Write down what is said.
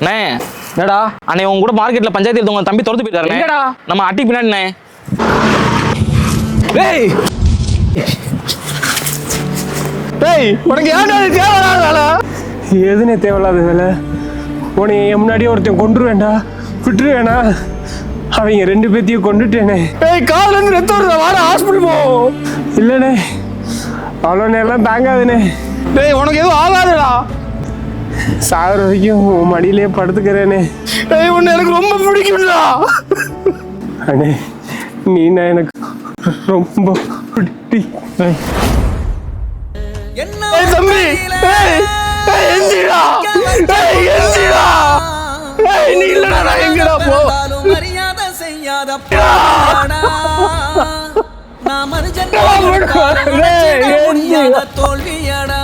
அண்ணே என்னடா அண்ணே உங்க கூட மார்க்கெட்ல பஞ்சாயத்து உங்க தம்பி துரத்து போயிட்டாருண்ணே. எங்கடா? நம்ம அட்டி பின்னாடிண்ணே. டேய் டேய் உனக்கு ஏன்டா இது தேவையில்லாத வேலை? எதுனே தேவையில்லாத வேலை? உன்னை என் முன்னாடியே ஒருத்தன் கொண்டுருவேண்டா, விட்டுருவேணா? அவங்க 2 பேத்தையும் கொண்டுட்டேனே. டேய் கால்ல இருந்து ரத்தம் வருதா, வாடா ஹாஸ்பிடல் போ. இல்லைண்ணே, அவ்வளோ நேரம் தாங்காதுண்ணே. டேய் உனக்கு எதுவும் ஆகாதுடா. சாகிற வரைக்கும் உன் மடியிலே படுத்துக்கிறேனே. டேய் உன்னை எனக்கு ரொம்ப பிடிக்கும்டா. அண்ணே நீனா எனக்கு ரொம்ப பிடி. டேய் தம்பி, டேய் டேய் எந்திரா, டேய் எந்திரா. டேய் நீ இல்லடா, நான் எங்கடா போ? மரியாதை செய்யாத நான் மனுஷன் தோல்வியடா.